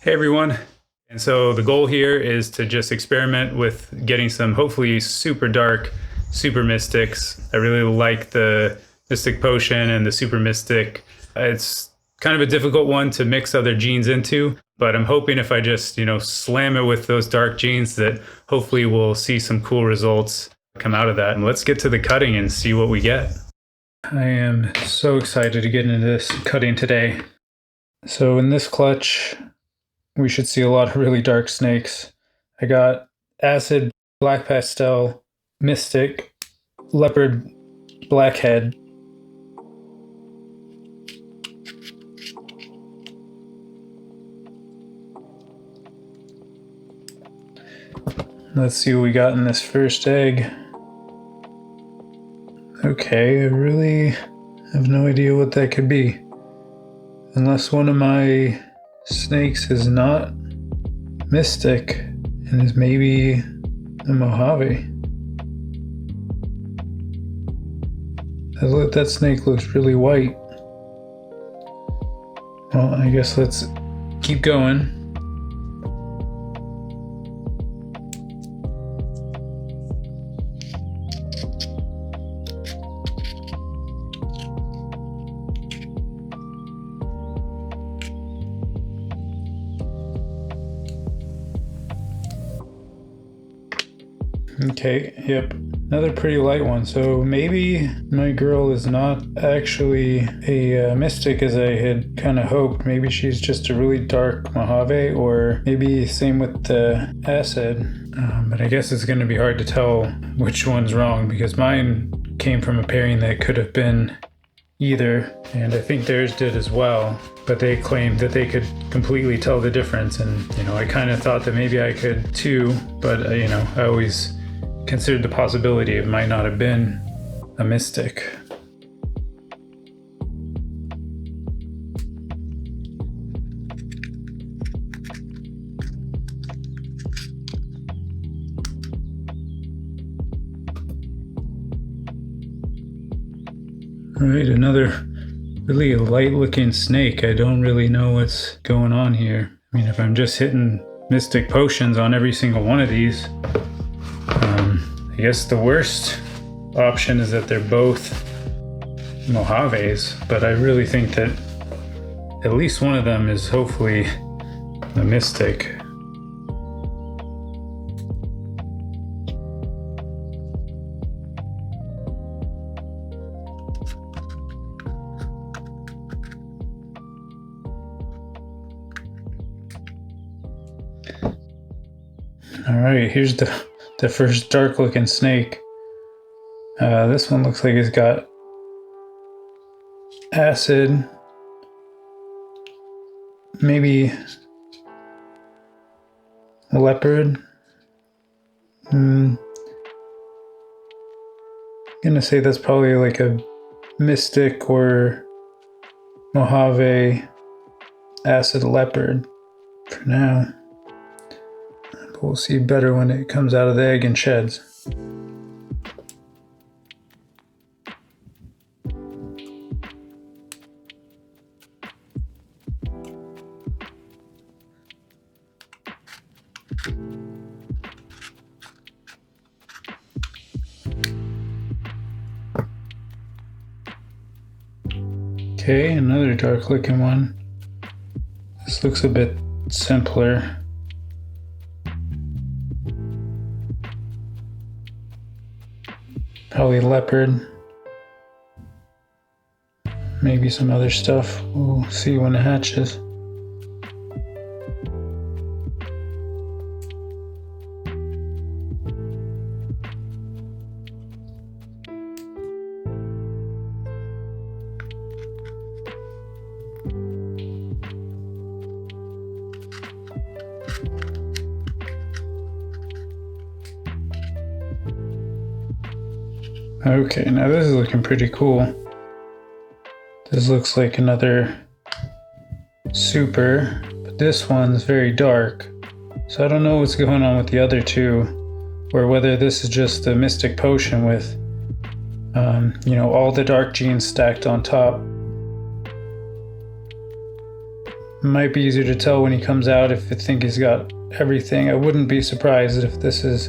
Hey everyone. And so the goal here is to just experiment with getting some hopefully super dark, super mystics. I really like the Mystic Potion and the Super Mystic. It's kind of a difficult one to mix other genes into, but I'm hoping if I just, slam it with those dark genes that hopefully we'll see some cool results come out of that. And let's get to the cutting and see what we get. I am so excited to get into this cutting today. So in this clutch, we should see a lot of really dark snakes. I got acid, black pastel, mystic, leopard, blackhead. Let's see what we got in this first egg. Okay, I really have no idea what that could be. Unless one of my snakes is not mystic and is maybe a Mojave. That snake looks really white. Well, I guess let's keep going. Okay, yep, another pretty light one. So maybe my girl is not actually a mystic as I had kind of hoped. Maybe she's just a really dark Mojave, or maybe same with the acid. But I guess it's going to be hard to tell which one's wrong because mine came from a pairing that could have been either, and I think theirs did as well, but they claimed that they could completely tell the difference. And I kind of thought that maybe I could too, but I always considered the possibility it might not have been a mystic. All right, another really light looking snake. I don't really know what's going on here. I mean, if I'm just hitting mystic potions on every single one of these, I guess the worst option is that they're both Mojaves, but I really think that at least one of them is hopefully a mystic. All right, here's the first dark looking snake. This one looks like it's got acid, maybe leopard. I'm gonna say that's probably like a mystic or Mojave acid leopard for now. But we'll see better when it comes out of the egg and sheds. Okay, another dark looking one. This looks a bit simpler. Probably leopard. Maybe some other stuff. We'll see when it hatches. Okay, now this is looking pretty cool. This looks like another super, but this one's very dark. So I don't know what's going on with the other two, or whether this is just the Mystic Potion with, all the dark genes stacked on top. Might be easier to tell when he comes out if I think he's got everything. I wouldn't be surprised if this is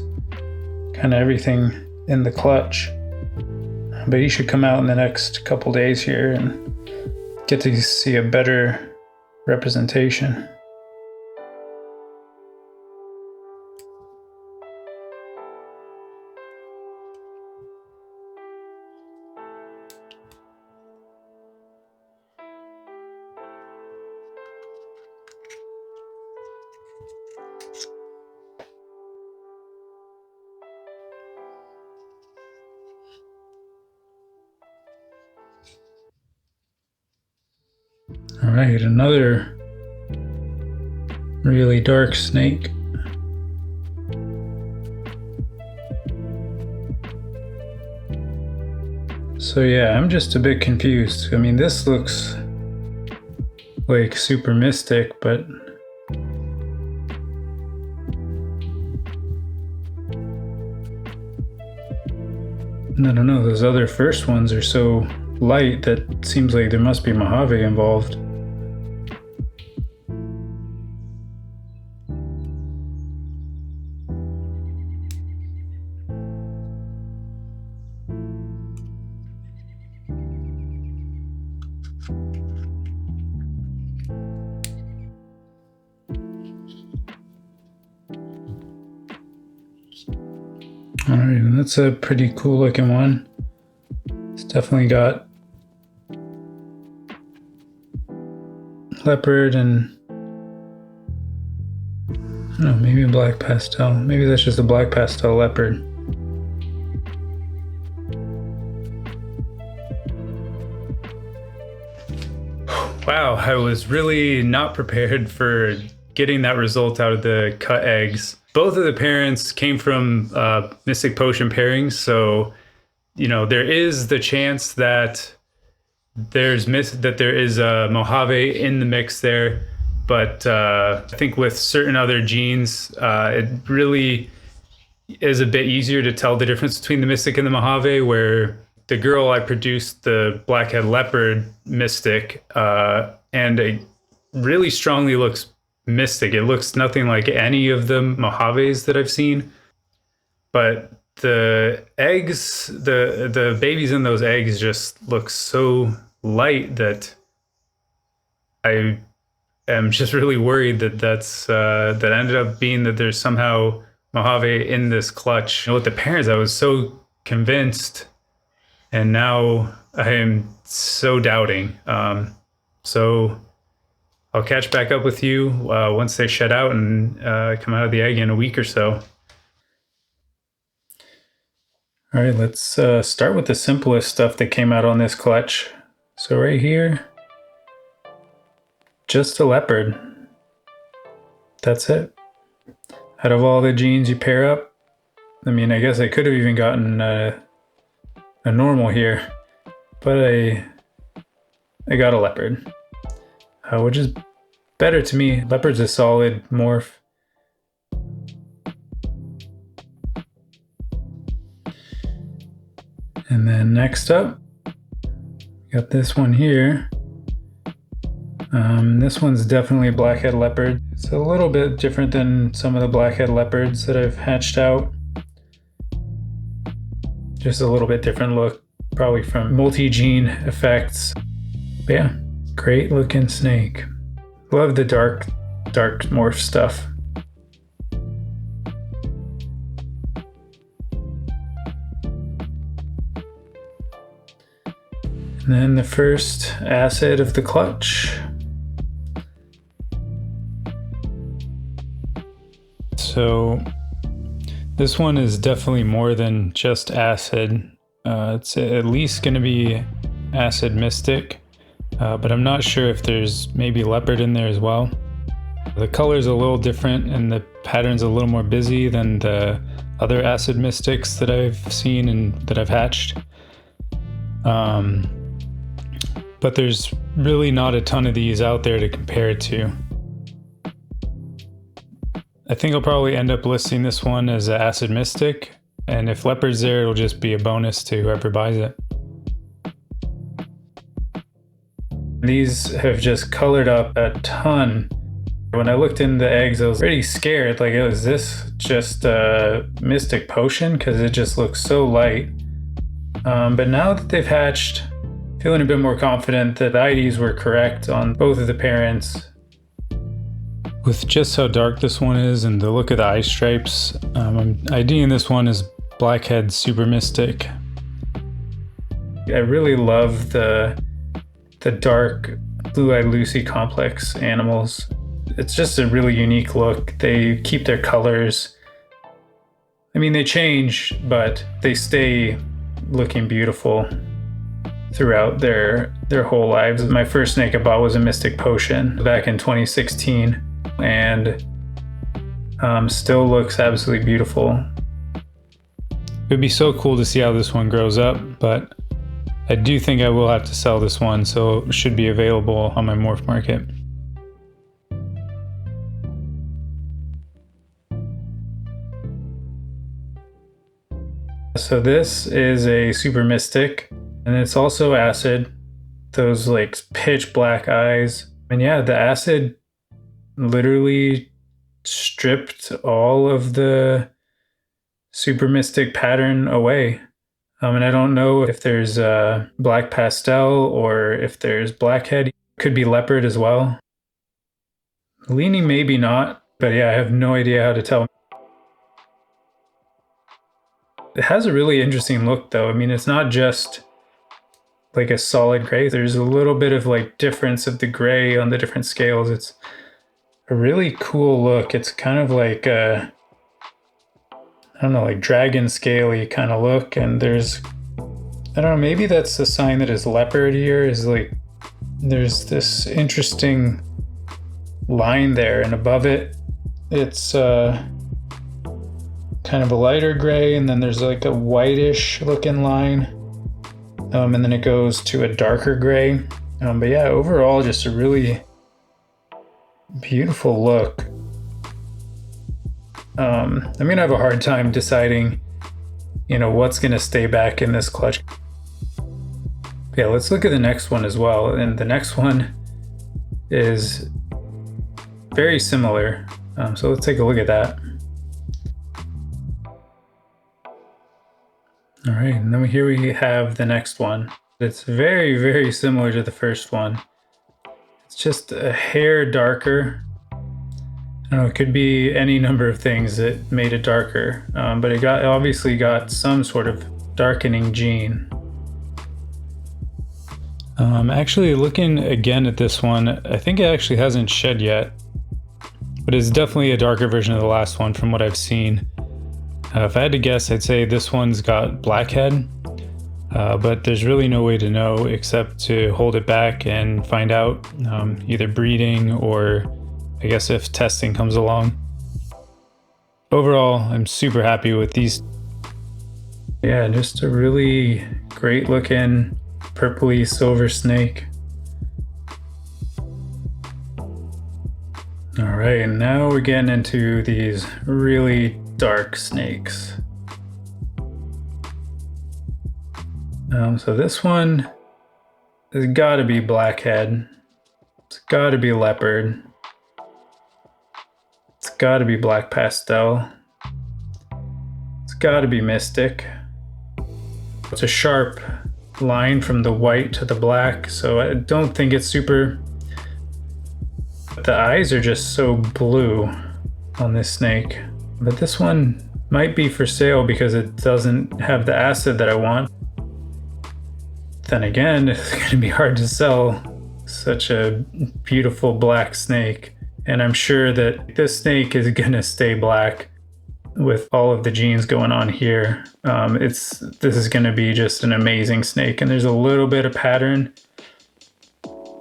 kind of everything in the clutch. But he should come out in the next couple days here and get to see a better representation. All right, another really dark snake. So yeah, I'm just a bit confused. I mean, this looks like super mystic, but I don't know, those other first ones are so light that seems like there must be Mojave involved. All right, and that's a pretty cool looking one. It's definitely got leopard and I don't know, maybe a black pastel. Maybe that's just a black pastel leopard. Wow, I was really not prepared for getting that result out of the cut eggs. Both of the parents came from Mystic Potion pairings, so you know there is the chance that there is a Mojave in the mix there, but I think with certain other genes, it really is a bit easier to tell the difference between the Mystic and the Mojave. Where the girl I produced the blackhead leopard Mystic, and it really strongly looks Mystic. It looks nothing like any of the Mojaves that I've seen, but the eggs, the babies in those eggs just look so light that I am just really worried that that ended up being that there's somehow Mojave in this clutch. You know, with the parents, I was so convinced, and now I am so doubting. So I'll catch back up with you once they shed out and come out of the egg in a week or so. All right, let's start with the simplest stuff that came out on this clutch. So right here, just a leopard. That's it. Out of all the genes you pair up, I mean, I guess I could have even gotten a normal here, but I got a leopard. Which is better to me. Leopard's a solid morph. And then next up, got this one here. This one's definitely a blackhead leopard. It's a little bit different than some of the blackhead leopards that I've hatched out. Just a little bit different look, probably from multi-gene effects. But yeah. Great looking snake. Love the dark morph stuff. And then the first acid of the clutch. So this one is definitely more than just acid. It's at least going to be acid mystic. But I'm not sure if there's maybe leopard in there as well. The color's a little different and the pattern's a little more busy than the other acid mystics that I've seen and that I've hatched. But there's really not a ton of these out there to compare it to. I think I'll probably end up listing this one as an acid mystic, and if leopard's there, it'll just be a bonus to whoever buys it. These have just colored up a ton. When I looked in the eggs, I was pretty scared. Like, is this just a Mystic Potion? Because it just looks so light. But now that they've hatched, feeling a bit more confident that the IDs were correct on both of the parents. With just how dark this one is and the look of the eye stripes, I'm IDing this one as Blackhead Super Mystic. I really love the dark Blue-Eyed Lucy complex animals. It's just a really unique look. They keep their colors. I mean, they change, but they stay looking beautiful throughout their whole lives. My first snake I bought was a Mystic Potion back in 2016, and still looks absolutely beautiful. It would be so cool to see how this one grows up, but I do think I will have to sell this one, so it should be available on my MorphMarket. So this is a Super Mystic, and it's also acid. Those like pitch black eyes. And yeah, the acid literally stripped all of the Super Mystic pattern away. And I don't know if there's black pastel or if there's blackhead. Could be leopard as well. Leaning maybe not, but yeah, I have no idea how to tell. It has a really interesting look though. I mean, it's not just like a solid gray. There's a little bit of like difference of the gray on the different scales. It's a really cool look. It's kind of like I don't know, like dragon scaly kind of look. And there's, I don't know, maybe that's the sign that is leopard here, is like there's this interesting line there, and above it it's kind of a lighter gray, and then there's like a whitish looking line, and then it goes to a darker gray. But yeah, overall just a really beautiful look. I'm gonna have a hard time deciding, you know, what's gonna stay back in this clutch. Yeah, let's look at the next one as well. And the next one is very similar. So let's take a look at that. All right, and then here we have the next one. It's very, very similar to the first one. It's just a hair darker. I don't know, it could be any number of things that made it darker, but it obviously got some sort of darkening gene. Actually, looking again at this one, I think it actually hasn't shed yet, but it's definitely a darker version of the last one from what I've seen. If I had to guess, I'd say this one's got blackhead, but there's really no way to know except to hold it back and find out, either breeding or I guess if testing comes along. Overall, I'm super happy with these. Yeah, just a really great looking purpley silver snake. All right, and now we're getting into these really dark snakes. So this one has got to be blackhead. It's got to be leopard. It's got to be black pastel. It's got to be mystic. It's a sharp line from the white to the black, so I don't think it's super. The eyes are just so blue on this snake. But this one might be for sale because it doesn't have the acid that I want. Then again, it's going to be hard to sell such a beautiful black snake. And I'm sure that this snake is going to stay black with all of the genes going on here. This is going to be just an amazing snake. And there's a little bit of pattern.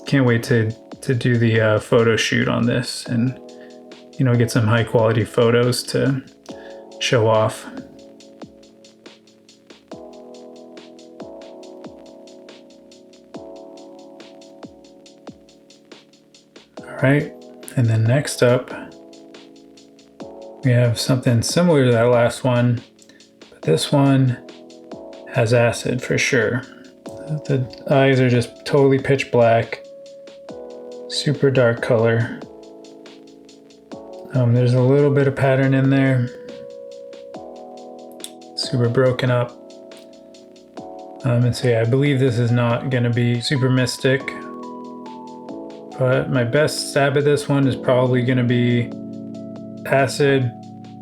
Can't wait to do the photo shoot on this and, you know, get some high quality photos to show off. All right. And then next up, we have something similar to that last one, but this one has acid for sure. The eyes are just totally pitch black. super dark color. There's a little bit of pattern in there. Super broken up. And so yeah, I believe this is not going to be super mystic. But my best stab at this one is probably going to be acid,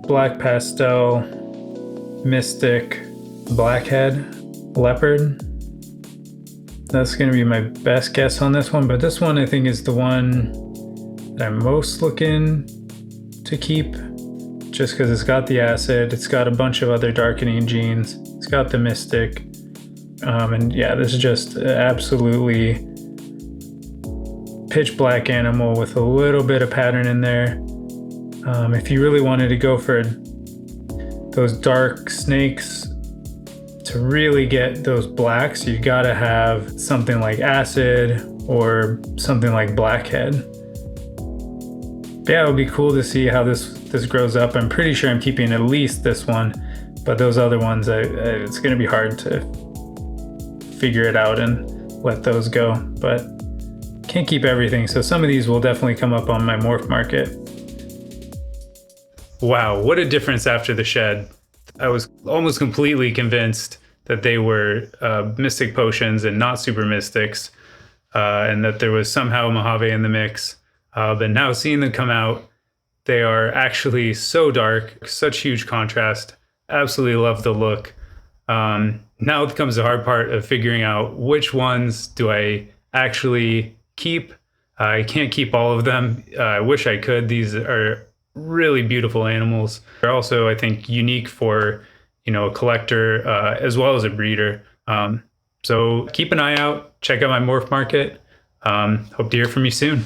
black pastel, mystic, blackhead, leopard. That's going to be my best guess on this one. But this one I think is the one that I'm most looking to keep, just because it's got the acid, it's got a bunch of other darkening genes, it's got the mystic. And yeah, this is just absolutely pitch black animal with a little bit of pattern in there. If you really wanted to go for those dark snakes to really get those blacks, you gotta have something like acid or something like blackhead. But yeah, it would be cool to see how this grows up. I'm pretty sure I'm keeping at least this one, but those other ones, it's gonna be hard to figure it out and let those go. But can't keep everything, so some of these will definitely come up on my MorphMarket. Wow, what a difference after the shed. I was almost completely convinced that they were mystic potions and not super mystics, and that there was somehow Mojave in the mix. But now seeing them come out, they are actually so dark, such huge contrast. Absolutely love the look. Now comes the hard part of figuring out which ones do I actually keep. I can't keep all of them. I wish I could. These are really beautiful animals. They're also, I think, unique for, a collector as well as a breeder. So keep an eye out. Check out my MorphMarket. Hope to hear from you soon.